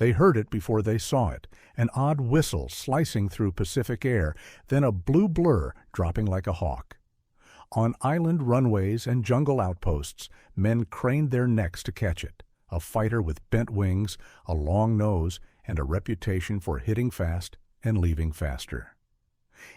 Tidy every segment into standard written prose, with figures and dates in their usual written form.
They heard it before they saw it, an odd whistle slicing through Pacific air, then a blue blur dropping like a hawk. On island runways and jungle outposts, men craned their necks to catch it, a fighter with bent wings, a long nose, and a reputation for hitting fast and leaving faster.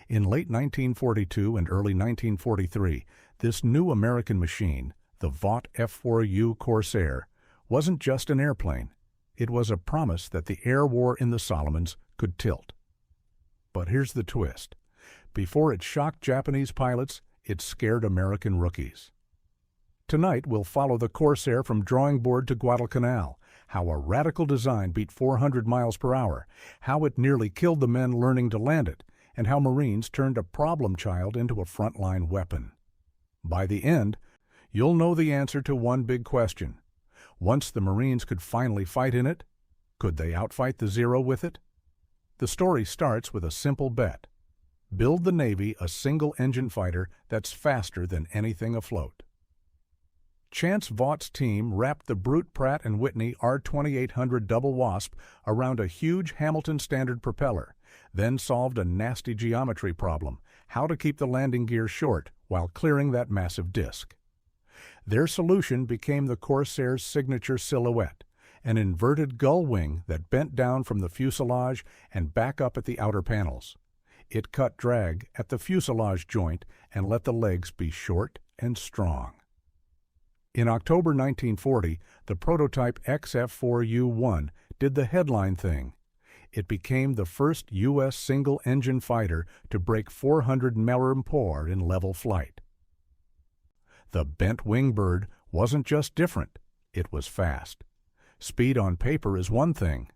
In late 1942 and early 1943, this new American machine, the Vought F4U Corsair, wasn't just an airplane. It was a promise that the air war in the Solomons could tilt. But here's the twist. Before it shocked Japanese pilots, it scared American rookies. Tonight, we'll follow the Corsair from drawing board to Guadalcanal, how a radical design beat 400 miles per hour, how it nearly killed the men learning to land it, and how Marines turned a problem child into a frontline weapon. By the end, you'll know the answer to one big question. Once the Marines could finally fight in it, could they outfight the Zero with it? The story starts with a simple bet. Build the Navy a single-engine fighter that's faster than anything afloat. Chance Vaught's team wrapped the Brute Pratt & Whitney R2800 Double Wasp around a huge Hamilton Standard propeller, then solved a nasty geometry problem, how to keep the landing gear short while clearing that massive disk. Their solution became the Corsair's signature silhouette, an inverted gull wing that bent down from the fuselage and back up at the outer panels. It cut drag at the fuselage joint and let the legs be short and strong. In October 1940, the prototype XF4U-1 did the headline thing. It became the first U.S. single-engine fighter to break 400 mph in level flight. The bent wing bird wasn't just different, it was fast. Speed on paper is one thing.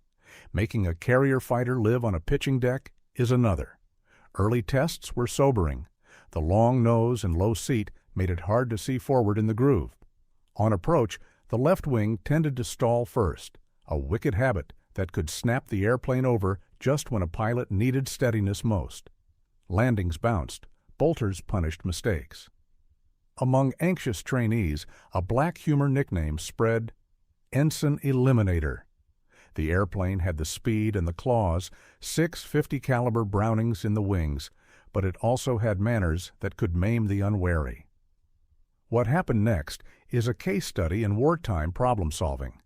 Making a carrier fighter live on a pitching deck is another. Early tests were sobering. The long nose and low seat made it hard to see forward in the groove. On approach, the left wing tended to stall first, a wicked habit that could snap the airplane over just when a pilot needed steadiness most. Landings bounced, bolters punished mistakes. Among anxious trainees, a black humor nickname spread, Ensign Eliminator. The airplane had the speed and the claws, 6 .50 caliber Brownings in the wings, but it also had manners that could maim the unwary. What happened next is a case study in wartime problem-solving.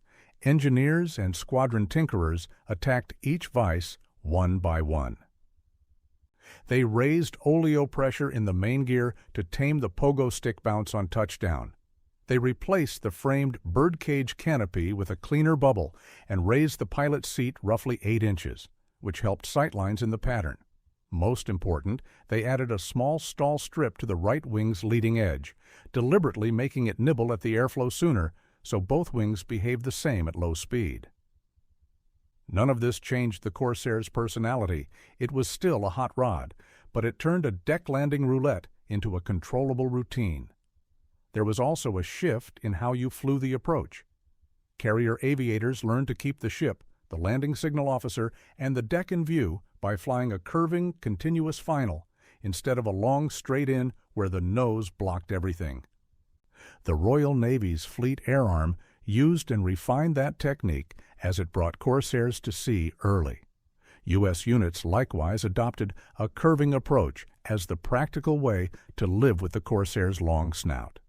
Engineers and squadron tinkerers attacked each vice one by one. They raised oleo pressure in the main gear to tame the pogo stick bounce on touchdown. They replaced the framed birdcage canopy with a cleaner bubble and raised the pilot's seat roughly 8 inches, which helped sightlines in the pattern. Most important, they added a small stall strip to the right wing's leading edge, deliberately making it nibble at the airflow sooner so both wings behaved the same at low speed. None of this changed the Corsair's personality. It was still a hot rod, but it turned a deck landing roulette into a controllable routine. There was also a shift in how you flew the approach. Carrier aviators learned to keep the ship, the landing signal officer, and the deck in view by flying a curving, continuous final instead of a long straight-in where the nose blocked everything. The Royal Navy's Fleet Air Arm used and refined that technique as it brought Corsairs to sea early. U.S. units likewise adopted a curving approach as the practical way to live with the Corsair's long snout.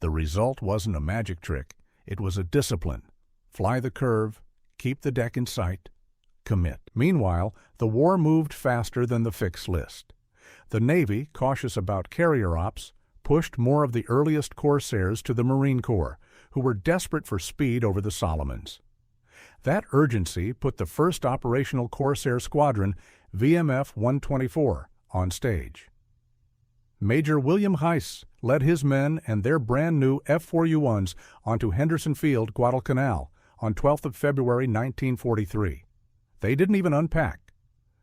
The result wasn't a magic trick, it was a discipline. Fly the curve, keep the deck in sight, commit. Meanwhile, the war moved faster than the fixed list. The Navy, cautious about carrier ops, pushed more of the earliest Corsairs to the Marine Corps, who were desperate for speed over the Solomons. That urgency put the first operational Corsair squadron, VMF 124, on stage. Major William Heiss led his men and their brand-new F4U-1s onto Henderson Field, Guadalcanal, on 12th of February 1943. They didn't even unpack.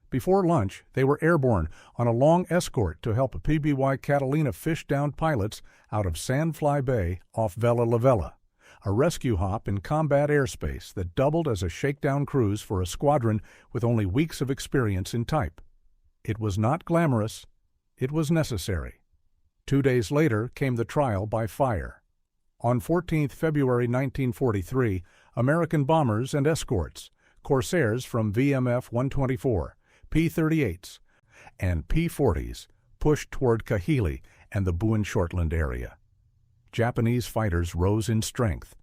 Before lunch, they were airborne on a long escort to help PBY Catalina fish down pilots out of Sandfly Bay off Vela La Vela, a rescue hop in combat airspace that doubled as a shakedown cruise for a squadron with only weeks of experience in type. It was not glamorous, it was necessary. 2 days later came the trial by fire. On 14th February 1943, American bombers and escorts, Corsairs from VMF 124, P-38s, and P-40s pushed toward Kahili and the Buin-Shortland area. Japanese fighters rose in strength.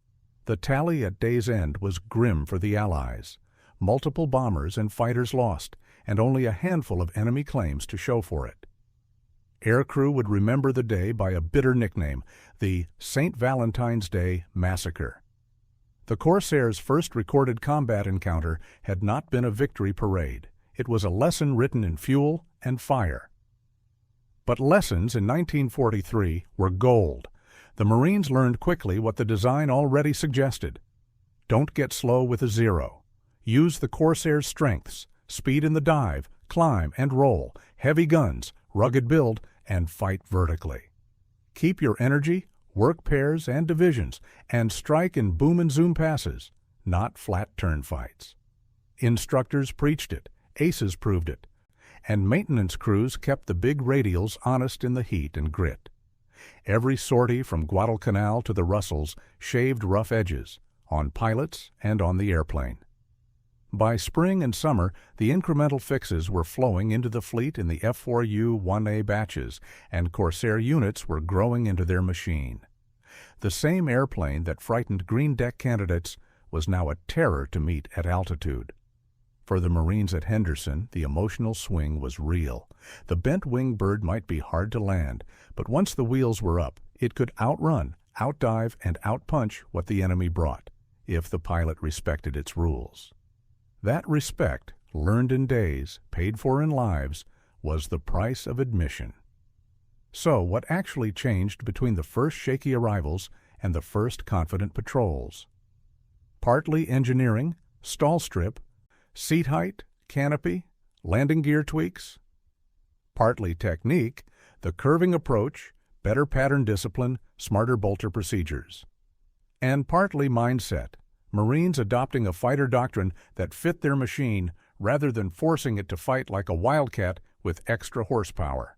The tally at day's end was grim for the Allies. Multiple bombers and fighters lost, and only a handful of enemy claims to show for it. Aircrew would remember the day by a bitter nickname, the St. Valentine's Day Massacre. The Corsairs' first recorded combat encounter had not been a victory parade. It was a lesson written in fuel and fire. But lessons in 1943 were gold. The Marines learned quickly what the design already suggested. Don't get slow with a zero. Use the Corsairs' strengths, speed in the dive, climb and roll, heavy guns, rugged build, and fight vertically. Keep your energy, work pairs and divisions, and strike in boom and zoom passes, not flat turn fights. Instructors preached it, aces proved it, and maintenance crews kept the big radials honest in the heat and grit. Every sortie from Guadalcanal to the Russells shaved rough edges, on pilots and on the airplane. By spring and summer, the incremental fixes were flowing into the fleet in the F4U 1A batches, and Corsair units were growing into their machine. The same airplane that frightened green deck candidates was now a terror to meet at altitude. For the Marines at Henderson, the emotional swing was real. The bent-wing bird might be hard to land, but once the wheels were up, it could outrun, outdive, and outpunch what the enemy brought, if the pilot respected its rules. That respect, learned in days, paid for in lives, was the price of admission. So what actually changed between the first shaky arrivals and the first confident patrols? Partly engineering, stall strip, seat height, canopy, landing gear tweaks. Partly technique, the curving approach, better pattern discipline, smarter bolter procedures. And partly mindset, Marines adopting a fighter doctrine that fit their machine rather than forcing it to fight like a wildcat with extra horsepower.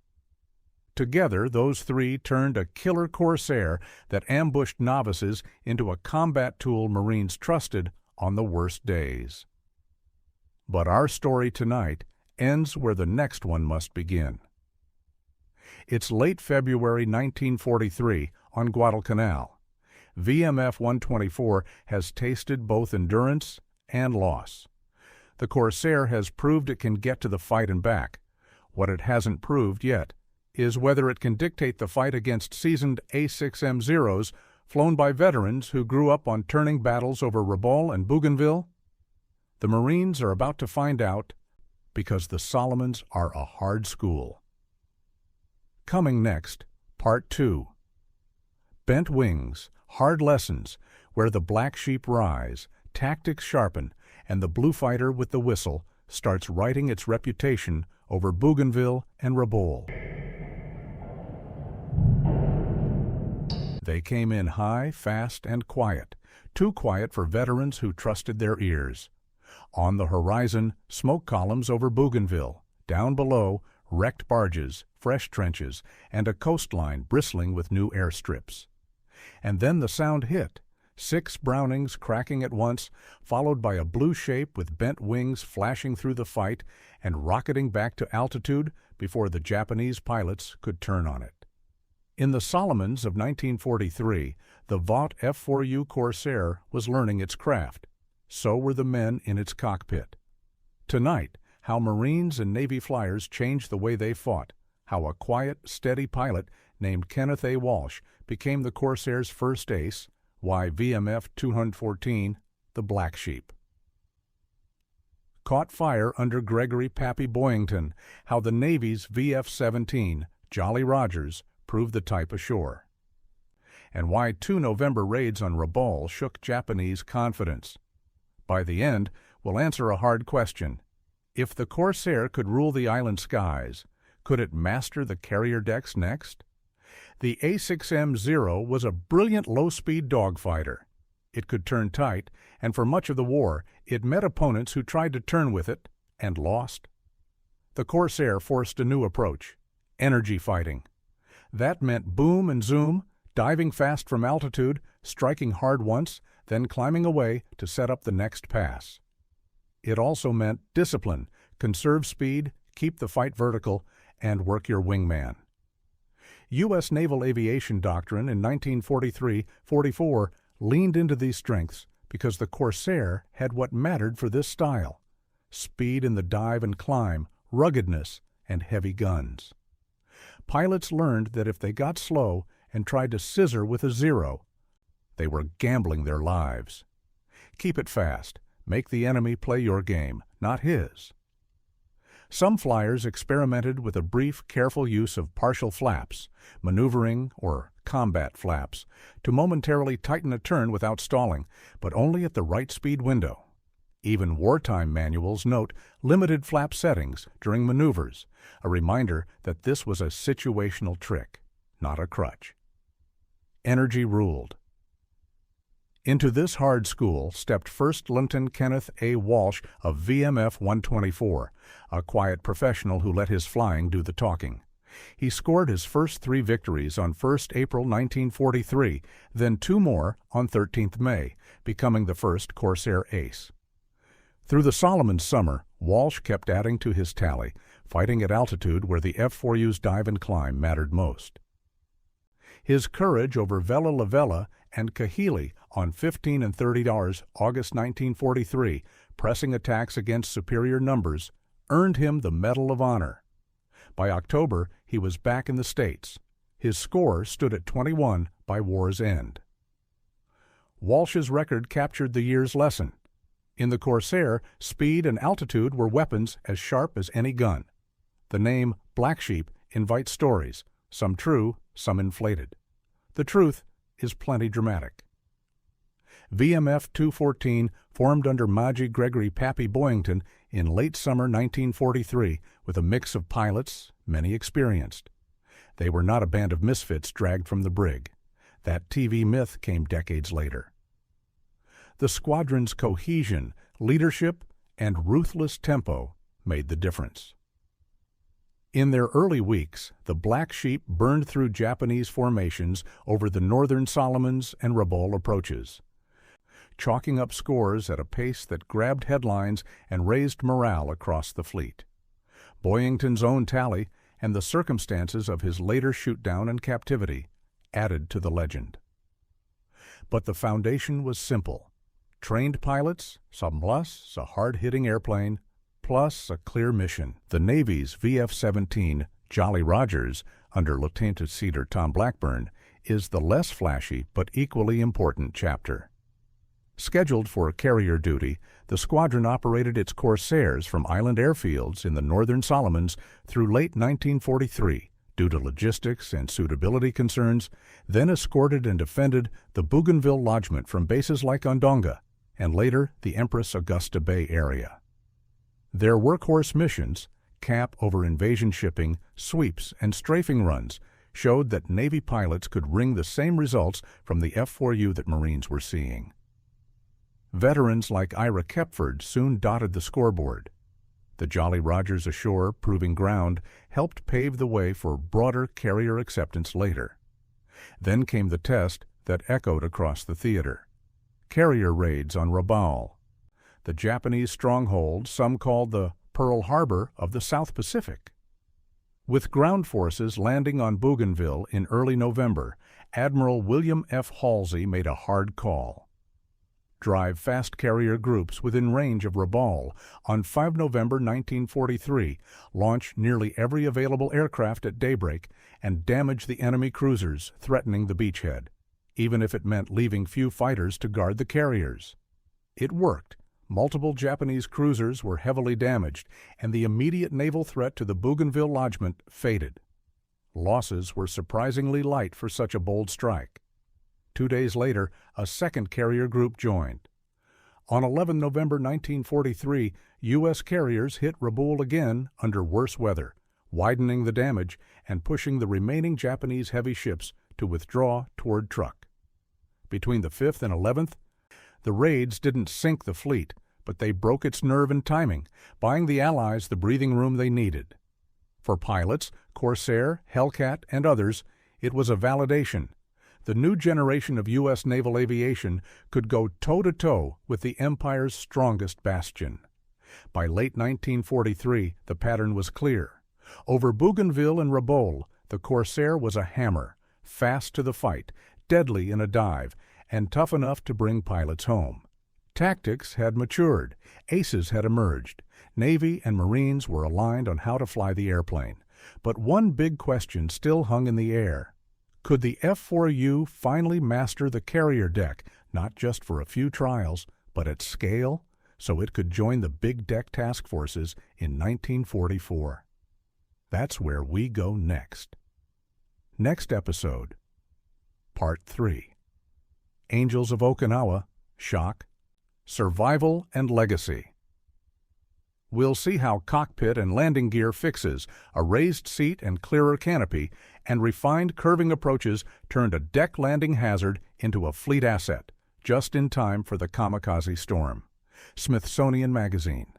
Together, those three turned a killer Corsair that ambushed novices into a combat tool Marines trusted on the worst days. But our story tonight ends where the next one must begin. It's late February 1943 on Guadalcanal. VMF 124 has tasted both endurance and loss. The Corsair has proved it can get to the fight and back. What it hasn't proved yet is whether it can dictate the fight against seasoned A6M Zeros flown by veterans who grew up on turning battles over Rabaul and Bougainville. The Marines are about to find out, because the Solomons are a hard school. Coming next, Part 2. Bent wings, hard lessons, where the black sheep rise, tactics sharpen, and the blue fighter with the whistle starts writing its reputation over Bougainville and Rabaul. They came in high, fast, and quiet, too quiet for veterans who trusted their ears. On the horizon, smoke columns over Bougainville. Down below, wrecked barges, fresh trenches, and a coastline bristling with new airstrips. And then the sound hit, 6 Brownings cracking at once, followed by a blue shape with bent wings flashing through the fight and rocketing back to altitude before the Japanese pilots could turn on it. In the Solomons of 1943, the Vought F4U Corsair was learning its craft. So were the men in its cockpit. Tonight, how Marines and Navy flyers changed the way they fought, how a quiet, steady pilot named Kenneth A. Walsh became the Corsair's first ace, why VMF 214, the Black Sheep. Caught fire under Gregory Pappy Boyington, how the Navy's VF-17, Jolly Rogers, proved the type ashore. And why 2 November raids on Rabaul shook Japanese confidence. By the end, we'll answer a hard question. If the Corsair could rule the island skies, could it master the carrier decks next? The A6M Zero was a brilliant low-speed dogfighter. It could turn tight, and for much of the war, it met opponents who tried to turn with it and lost. The Corsair forced a new approach, energy fighting. That meant boom and zoom, diving fast from altitude, striking hard once, then climbing away to set up the next pass. it also meant discipline, conserve speed, keep the fight vertical, and work your wingman. U.S. naval aviation doctrine in 1943-44 leaned into these strengths because the Corsair had what mattered for this style: speed in the dive and climb, ruggedness, and heavy guns. Pilots learned that if they got slow and tried to scissor with a zero, they were gambling their lives. Keep it fast. Make the enemy play your game, not his. Some flyers experimented with a brief, careful use of partial flaps, maneuvering or combat flaps, to momentarily tighten a turn without stalling, but only at the right speed window. Even wartime manuals note limited flap settings during maneuvers, a reminder that this was a situational trick, not a crutch. Energy ruled. Into this hard school stepped First Lieutenant Kenneth A. Walsh of VMF 124, a quiet professional who let his flying do the talking. He scored his first 3 victories on 1st April 1943, then 2 more on 13th May, becoming the first Corsair ace. Through the Solomon summer, Walsh kept adding to his tally, fighting at altitude where the F4U's dive and climb mattered most. His courage over Vella La Vella and Kahili on 15 and 30 August 1943, pressing attacks against superior numbers, earned him the Medal of Honor. By October, he was back in the States. His score stood at 21 by war's end. Walsh's record captured the year's lesson. In the Corsair, speed and altitude were weapons as sharp as any gun. The name Black Sheep invites stories, some true, some inflated. The truth is plenty dramatic. VMF 214 formed under Maji Gregory Pappy Boyington in late summer 1943 with a mix of pilots, many experienced. They were not a band of misfits dragged from the brig. That TV myth came decades later. The squadron's cohesion, leadership, and ruthless tempo made the difference. In their early weeks, the Black Sheep burned through Japanese formations over the northern Solomons and Rabaul approaches, chalking up scores at a pace that grabbed headlines and raised morale across the fleet. Boyington's own tally and the circumstances of his later shoot-down and captivity added to the legend. But the foundation was simple: trained pilots, some plus a hard-hitting airplane, plus a clear mission. The Navy's VF-17 Jolly Rogers, under Lieutenant Cedar Tom Blackburn, is the less flashy but equally important chapter. Scheduled for carrier duty, the squadron operated its Corsairs from island airfields in the northern Solomons through late 1943 due to logistics and suitability concerns, then escorted and defended the Bougainville Lodgment from bases like Ondonga and later the Empress Augusta Bay area. Their workhorse missions, cap over invasion shipping, sweeps, and strafing runs, showed that Navy pilots could wring the same results from the F4U that Marines were seeing. Veterans like Ira Kepford soon dotted the scoreboard. The Jolly Rogers ashore, proving ground, helped pave the way for broader carrier acceptance later. Then came the test that echoed across the theater: carrier raids on Rabaul, the Japanese stronghold some called the Pearl Harbor of the South Pacific. With ground forces landing on Bougainville in early November, Admiral William F. Halsey made a hard call: drive fast carrier groups within range of Rabaul on 5 November 1943, launch nearly every available aircraft at daybreak, and damage the enemy cruisers threatening the beachhead, even if it meant leaving few fighters to guard the carriers. It worked. Multiple Japanese cruisers were heavily damaged, and the immediate naval threat to the Bougainville Lodgment faded. Losses were surprisingly light for such a bold strike. 2 days later, a second carrier group joined. On 11 November 1943, U.S. carriers hit Rabaul again under worse weather, widening the damage and pushing the remaining Japanese heavy ships to withdraw toward Truk. Between the 5th and 11th, the raids didn't sink the fleet, but they broke its nerve and timing, buying the Allies the breathing room they needed. For pilots, Corsair, Hellcat, and others, it was a validation. The new generation of U.S. naval aviation could go toe-to-toe with the Empire's strongest bastion. By late 1943, the pattern was clear. Over Bougainville and Rabaul, the Corsair was a hammer, fast to the fight, deadly in a dive, and tough enough to bring pilots home. Tactics had matured, aces had emerged, Navy and Marines were aligned on how to fly the airplane. But one big question still hung in the air. Could the F4U finally master the carrier deck, not just for a few trials, but at scale, so it could join the big deck task forces in 1944? That's where we go next. Next episode, Part 3. Angels of Okinawa, Shock, Survival and Legacy. We'll see how cockpit and landing gear fixes, a raised seat and clearer canopy, and refined curving approaches turned a deck landing hazard into a fleet asset, just in time for the kamikaze storm. Smithsonian Magazine.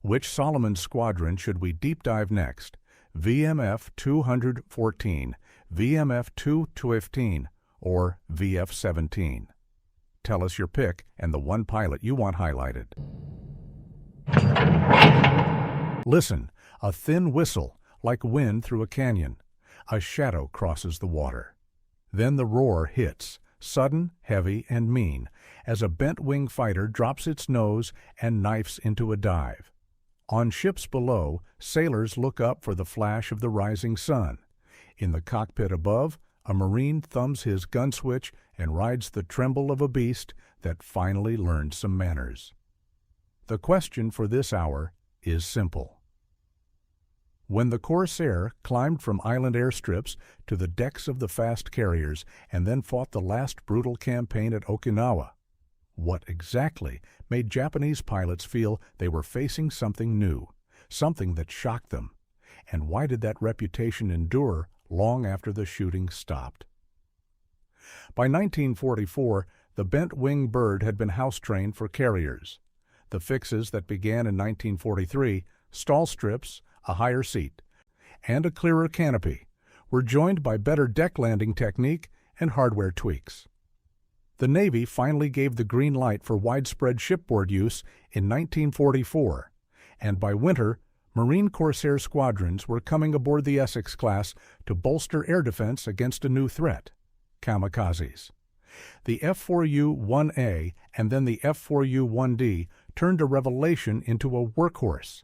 Which Solomon squadron should we deep dive next? VMF 214, VMF 215, or VF 17? Tell us your pick and the one pilot you want highlighted. Listen, a thin whistle, like wind through a canyon. A shadow crosses the water. Then the roar hits, sudden, heavy, and mean, as a bent-wing fighter drops its nose and knifes into a dive. On ships below, sailors look up for the flash of the rising sun. In the cockpit above, a Marine thumbs his gun switch and rides the tremble of a beast that finally learned some manners. The question for this hour is simple. When the Corsair climbed from island airstrips to the decks of the fast carriers and then fought the last brutal campaign at Okinawa, what exactly made Japanese pilots feel they were facing something new, something that shocked them? And why did that reputation endure long after the shooting stopped? By 1944, the bent-wing bird had been house-trained for carriers. The fixes that began in 1943, stall strips, a higher seat, and a clearer canopy, were joined by better deck landing technique and hardware tweaks. The Navy finally gave the green light for widespread shipboard use in 1944, and by winter, Marine Corsair squadrons were coming aboard the Essex class to bolster air defense against a new threat, kamikazes. The F4U-1A and then the F4U-1D turned a revelation into a workhorse.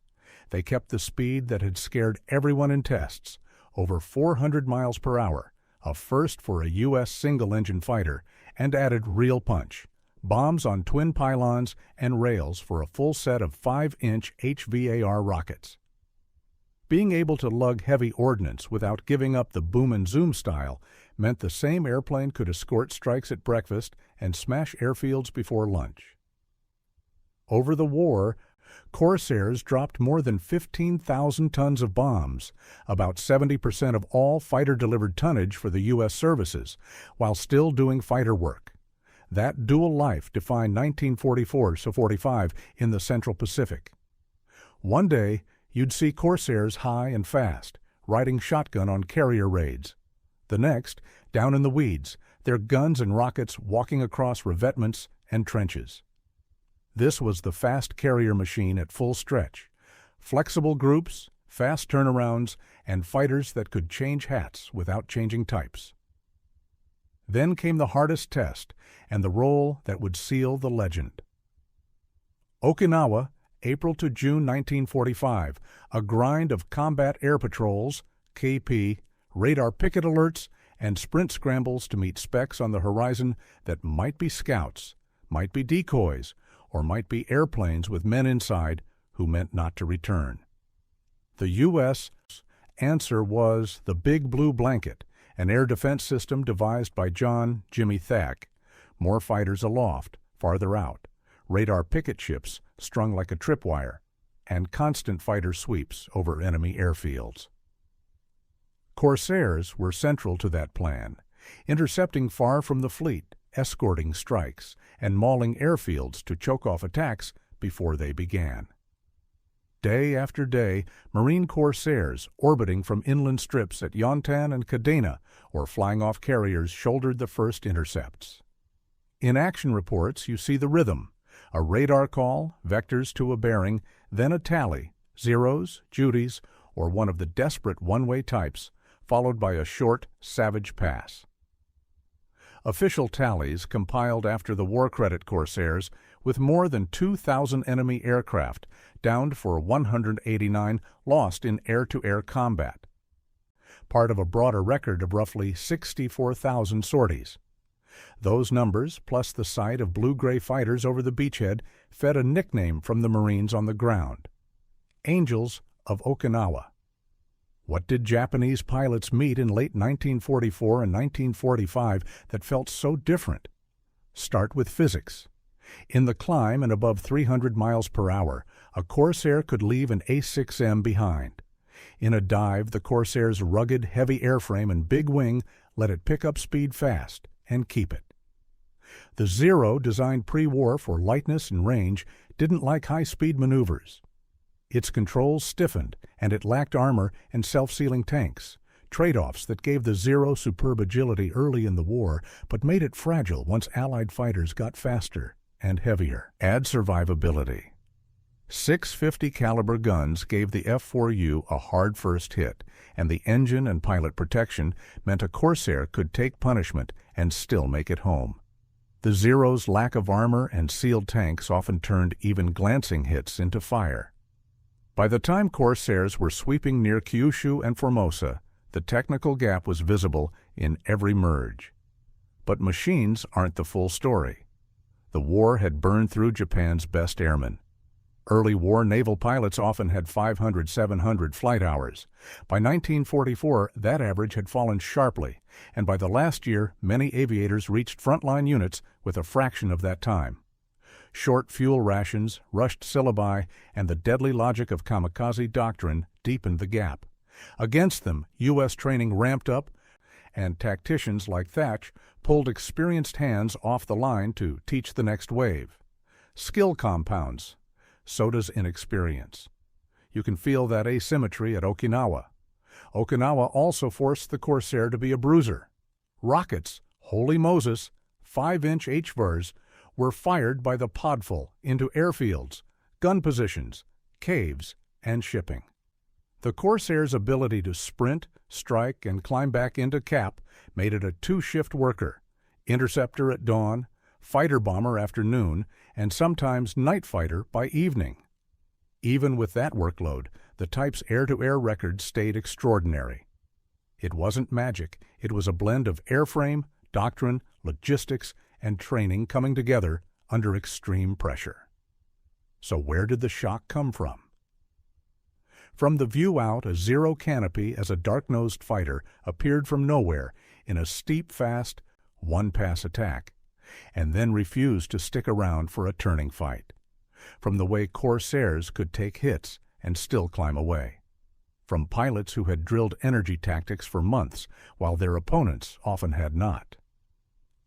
They kept the speed that had scared everyone in tests, over 400 miles per hour, a first for a U.S. single-engine fighter, and added real punch, bombs on twin pylons and rails for a full set of 5-inch HVAR rockets. Being able to lug heavy ordnance without giving up the boom and zoom style meant the same airplane could escort strikes at breakfast and smash airfields before lunch. Over the war, Corsairs dropped more than 15,000 tons of bombs, about 70% of all fighter-delivered tonnage for the U.S. services, while still doing fighter work. That dual life defined 1944-45 in the Central Pacific. One day, you'd see Corsairs high and fast, riding shotgun on carrier raids. The next, down in the weeds, their guns and rockets walking across revetments and trenches. This was the fast carrier machine at full stretch. Flexible groups, fast turnarounds, and fighters that could change hats without changing types. Then came the hardest test, and the role that would seal the legend. Okinawa, April to June 1945, a grind of combat air patrols, KP, radar picket alerts, and sprint scrambles to meet specs on the horizon that might be scouts, might be decoys, or might be airplanes with men inside who meant not to return. The U.S. answer was the Big Blue Blanket, an air defense system devised by John "Jimmy" Thack. More fighters aloft, farther out, radar picket ships strung like a tripwire, and constant fighter sweeps over enemy airfields. Corsairs were central to that plan, intercepting far from the fleet, escorting strikes, and mauling airfields to choke off attacks before they began. Day after day, Marine Corsairs, orbiting from inland strips at Yontan and Kadena, or flying off carriers, shouldered the first intercepts. In action reports, you see the rhythm. A radar call, vectors to a bearing, then a tally, zeros, Judies, or one of the desperate one-way types, followed by a short, savage pass. Official tallies compiled after the war credit Corsairs with more than 2,000 enemy aircraft, downed for 189 lost in air-to-air combat. Part of a broader record of roughly 64,000 sorties. Those numbers, plus the sight of blue-gray fighters over the beachhead, fed a nickname from the Marines on the ground: Angels of Okinawa. What did Japanese pilots meet in late 1944 and 1945 that felt so different? Start with physics. In the climb and above 300 miles per hour, a Corsair could leave an A6M behind. In a dive, the Corsair's rugged, heavy airframe and big wing let it pick up speed fast and keep it. The Zero, designed pre-war for lightness and range, didn't like high-speed maneuvers. Its controls stiffened, and it lacked armor and self-sealing tanks, trade-offs that gave the Zero superb agility early in the war but made it fragile once Allied fighters got faster and heavier. Add survivability. 650 caliber guns gave the F4U a hard first hit, and the engine and pilot protection meant a Corsair could take punishment and still make it home. The Zero's lack of armor and sealed tanks often turned even glancing hits into fire. By the time Corsairs were sweeping near Kyushu and Formosa, the technical gap was visible in every merge. But machines aren't the full story. The war had burned through Japan's best airmen. Early war naval pilots often had 500, 700 flight hours. By 1944, that average had fallen sharply, and by the last year, many aviators reached frontline units with a fraction of that time. Short fuel rations, rushed syllabi, and the deadly logic of kamikaze doctrine deepened the gap. Against them, U.S. training ramped up, and tacticians like Thatch pulled experienced hands off the line to teach the next wave. Skill compounds. So does inexperience. You can feel that asymmetry at Okinawa. Okinawa also forced the Corsair to be a bruiser. Rockets, holy Moses, 5-inch HVARs, were fired by the podful into airfields, gun positions, caves, and shipping. The Corsair's ability to sprint, strike, and climb back into cap made it a two-shift worker: interceptor at dawn, fighter-bomber after noon, and sometimes night fighter by evening. Even with that workload, the type's air-to-air record stayed extraordinary. It wasn't magic, it was a blend of airframe, doctrine, logistics, and training coming together under extreme pressure. So where did the shock come from? From the view out, a Zero canopy as a dark-nosed fighter appeared from nowhere in a steep, fast, one-pass attack, and then refused to stick around for a turning fight. From the way Corsairs could take hits and still climb away. From pilots who had drilled energy tactics for months, while their opponents often had not.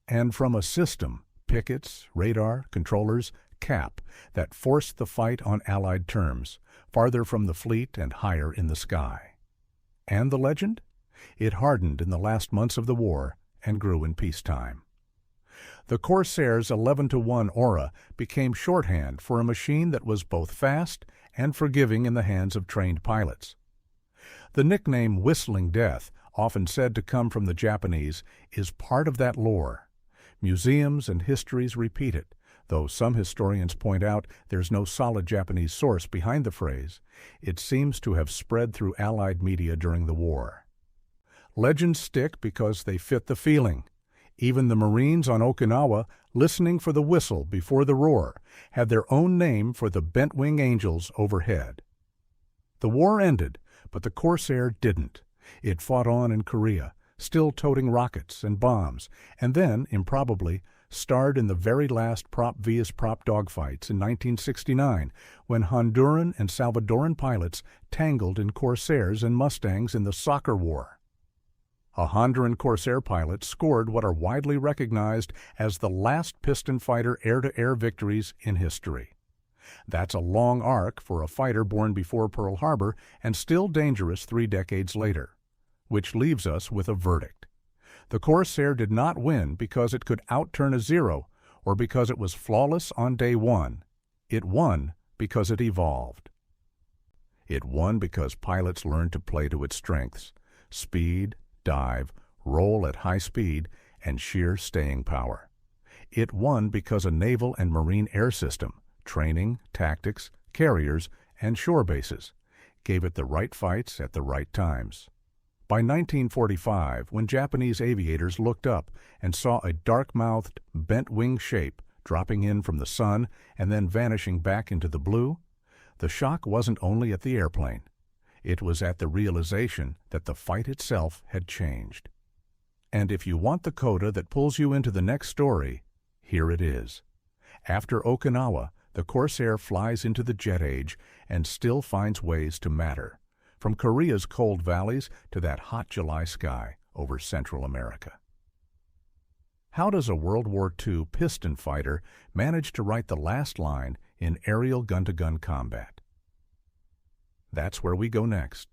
And from a system, pickets, radar, controllers, cap, that forced the fight on Allied terms, farther from the fleet and higher in the sky. And the legend? It hardened in the last months of the war and grew in peacetime. The Corsair's 11-to-1 aura became shorthand for a machine that was both fast and forgiving in the hands of trained pilots. The nickname Whistling Death, often said to come from the Japanese, is part of that lore. Museums and histories repeat it, though some historians point out there's no solid Japanese source behind the phrase. It seems to have spread through Allied media during the war. Legends stick because they fit the feeling. Even the Marines on Okinawa, listening for the whistle before the roar, had their own name for the bent-wing angels overhead. The war ended, but the Corsair didn't. It fought on in Korea, still toting rockets and bombs, and then, improbably, starred in the very last prop vs. prop dogfights in 1969, when Honduran and Salvadoran pilots tangled in Corsairs and Mustangs in the Soccer War. A Honduran Corsair pilot scored what are widely recognized as the last piston fighter air-to-air victories in history. That's a long arc for a fighter born before Pearl Harbor and still dangerous 3 decades later. Which leaves us with a verdict. The Corsair did not win because it could outturn a Zero or because it was flawless on day one. It won because it evolved. It won because pilots learned to play to its strengths: speed, dive, roll at high speed, and sheer staying power. It won because a naval and marine air system, training, tactics, carriers, and shore bases, gave it the right fights at the right times. By 1945, when Japanese aviators looked up and saw a dark-mouthed, bent-wing shape dropping in from the sun and then vanishing back into the blue, the shock wasn't only at the airplane. It was at the realization that the fight itself had changed. And if you want the coda that pulls you into the next story, here it is. After Okinawa, the Corsair flies into the jet age and still finds ways to matter, from Korea's cold valleys to that hot July sky over Central America. How does a World War II piston fighter manage to write the last line in aerial gun-to-gun combat? That's where we go next.